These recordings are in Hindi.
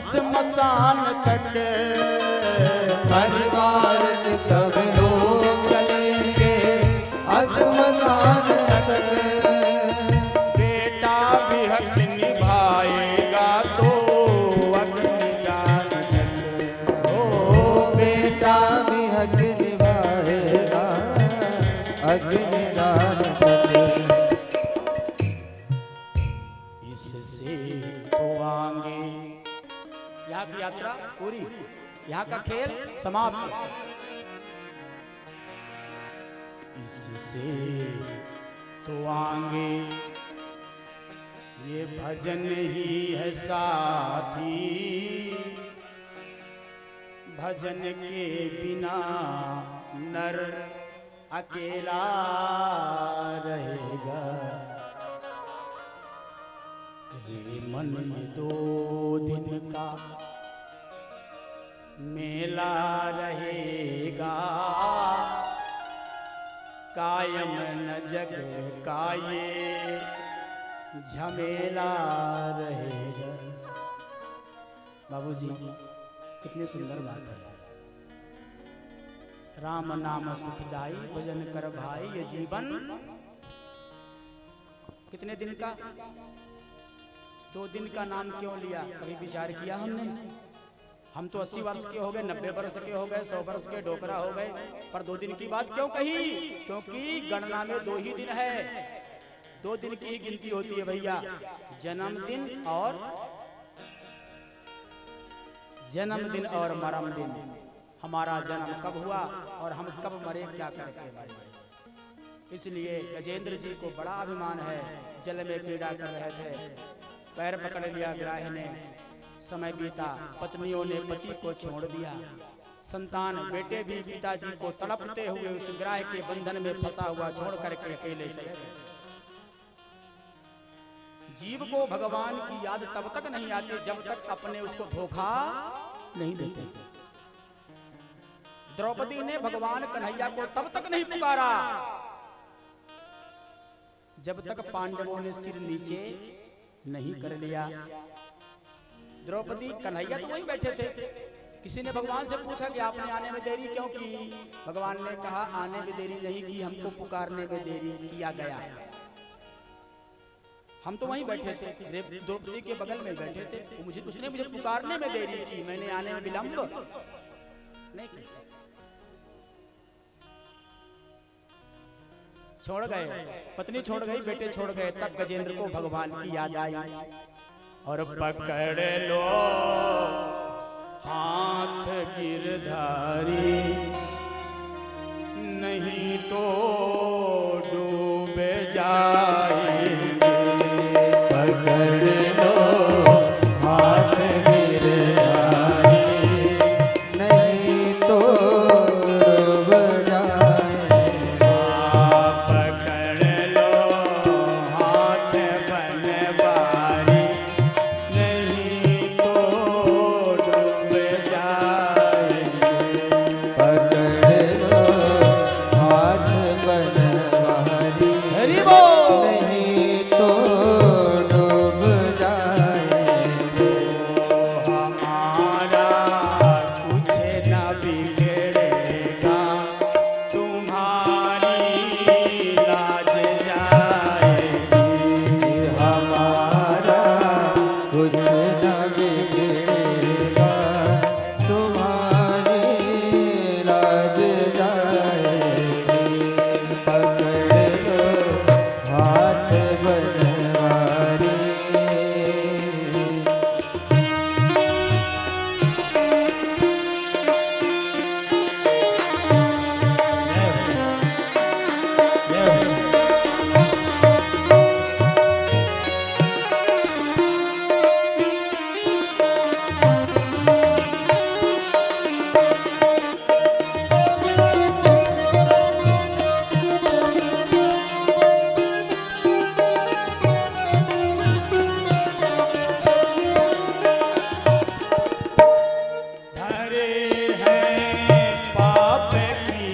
शमशान तक परिवार के सब लोग चलेंगे शमशान तक। बेटा भी हक निभाएगा तो अग्निदान तक। ओ बेटा भी हक निभाएगा अग्निदान तक। इससे तो आगे यहाँ की यात्रा पूरी, यहाँ का खेल समाप्त। इससे तो आगे ये भजन ही है साथी, भजन के बिना नर अकेला रहेगा। ये मन में 2 दिन का मेला रहेगा, कायम न जग का ये झमेला रहेगा। बाबूजी कितनी सुंदर बात है। राम नाम सुखदाई भजन कर भाई, ये जीवन कितने दिन का, 2 दिन का नाम क्यों लिया? कभी विचार किया हमने? हम तो 80 वर्ष के हो गए, 90 वर्ष के हो गए, 100 वर्ष के डोकरा हो गए, पर 2 दिन की बात क्यों कही? क्योंकि गणना में 2 ही दिन है, 2 दिन की ही गिनती होती है भैया, जन्मदिन और मरम दिन। हमारा जन्म कब हुआ और हम कब मरे, क्या करके मरे। इसलिए गजेंद्र जी को बड़ा अभिमान है। जल में क्रीड़ा कर रहे थे, पैर पकड़ लिया ग्राह ने, समय बीता, पत्नियों ने पति को छोड़ दिया, संतान बेटे भी पिताजी को तड़पते हुए उस ग्राह के बंधन में फंसा हुआ छोड़ करके अकेले चले गए। जीव को भगवान की याद तब तक नहीं आती जब तक अपने उसको धोखा नहीं देते। द्रौपदी ने भगवान कन्हैया को तब तक नहीं पुकारा जब तक पांडवों ने सिर नीचे नहीं कर लिया। द्रौपदी कन्हैया तो वहीं बैठे थे, किसी ने भगवान से पूछा कि आपने आने में देरी क्यों की? भगवान ने कहा आने में देरी नहीं की, हमको पुकारने में देरी किया गया। हम तो वहीं बैठे थे, द्रौपदी के बगल में बैठे थे, उसने मुझे पुकारने में देरी की, मैंने आने में विलंब नहीं किया। छोड़ गए, पत्नी छोड़ गई, बेटे छोड़ गए, तब गजेंद्र को भगवान की याद आई। और पकड़ लो हाथ गिरधारी, नहीं तो डूब जाएंगे। पकड़ लो हाथ गिरधारी, नहीं तो डूब जाएंगे। पकड़ लो हाथ बनवारी, नहीं तो डूब जाएंगे। पकड़ लो हाथ बनवारी, हरि बोल। नहीं तो डूब जाएंगे। हमारा कुछ न बिगड़ेगा, तुम्हारी लाज जाएगी। हमारा कुछ न बिगड़ेगा, तुम्हारी लाज जाएगी। पकड़ लो हाथ बनवारी। धरे हैं पाप की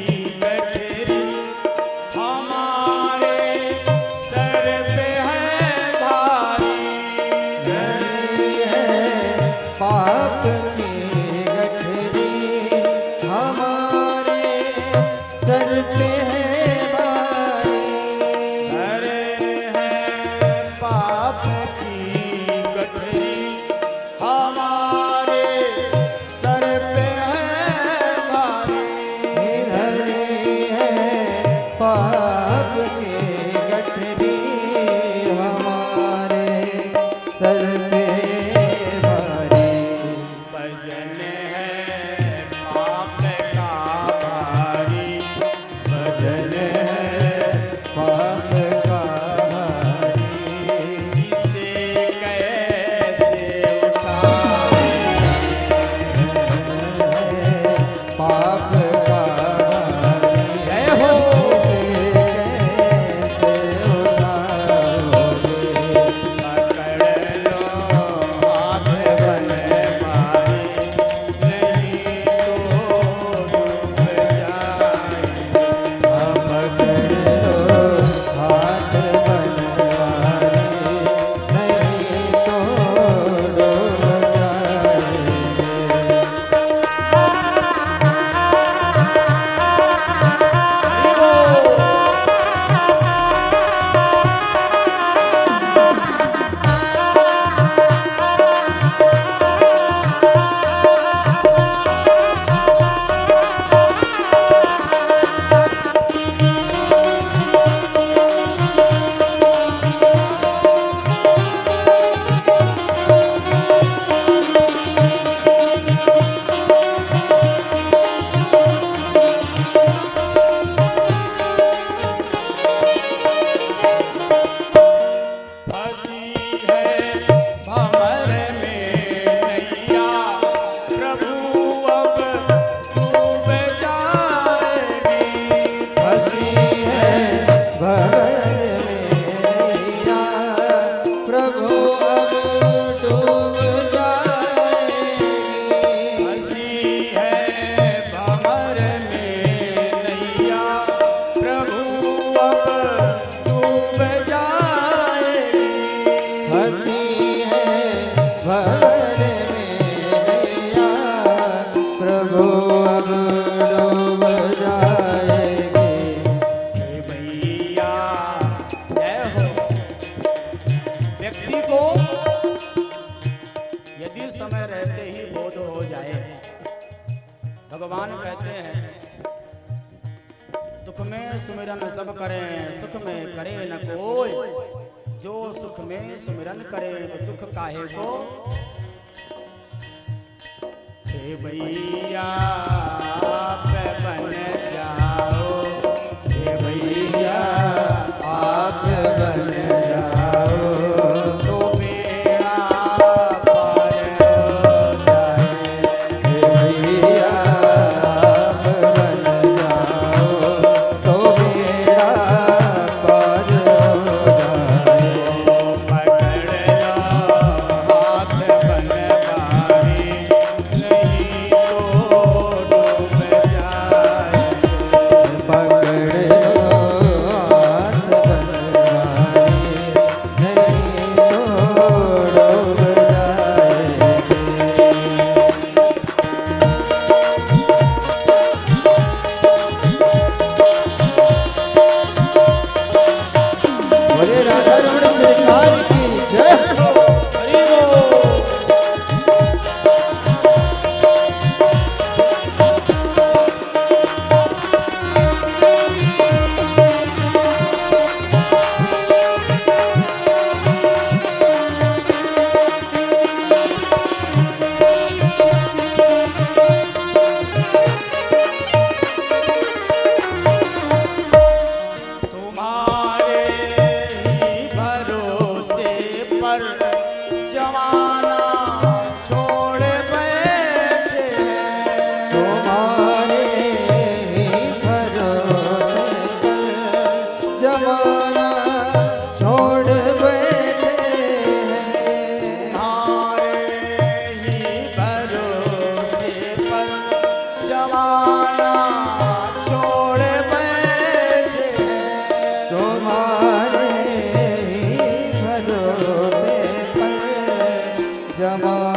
गठरी, हमारे सर पे है भारी। धरी है पाप की गठरी, हमारे सर पे है भारी। धरे हैं पाप की गठरी, हमारे सर पे है भारी। धरी है पाप की गठरी, हमारे सर पे भारी। भजन है पाप का भारी, भजन है पाप का भारी, इसे कैसे उठाए। पाप का भारी। जय हो। कैसे उठाओगे। पकड़ लो हाथ बनवारी, नहीं तो डूब जाएंगे। पकड़ लो हाथ बनवारी, नहीं तो डूब जाएंगे। हरि बोल। फंसी है भंवर में नैया, प्रभु अब डूब जाएगी। फंसी है भंवर में नैया, प्रभु अब डूब जाएगी। फंसी है भंवर में नैया, प्रभु अब डूब जाएगी। फंसी है भंवर में नैया, प्रभु अब डूब जाएगी। हे भैया जय हो। व्यक्ति को यदि समय रहते ही बोध हो जाए, भगवान कहते हैं दुख में सुमिरन सब करें, सुख में करे न कोई। जो सुख में सुमिरन करे तो दुख काहे को। हे भैया आप बन जाओ, हे भैया आप बन जाओ तो बेड़ा पार हो जाए। हे भैया आप बन जाओ तो बेड़ा पार हो जाए। पकड़ लो हाथ बनवारी, नहीं तो डूब जाए। पकड़ लो हाथ बनवारी, नहीं तो डूब जाएंगे। बोले राधा रमण सरकार की जय। हरि बोल। तुम्हारे ही भरोसे पर जमाना छोड़ बैठे हैं। तुम्हारे ही भरोसे पर जमाना छोड़ बैठे हैं। तुम्हारे ही भरोसे पर जमाना छोड़ बैठे हैं। तुम्हारे ही भरोसे पर जमाना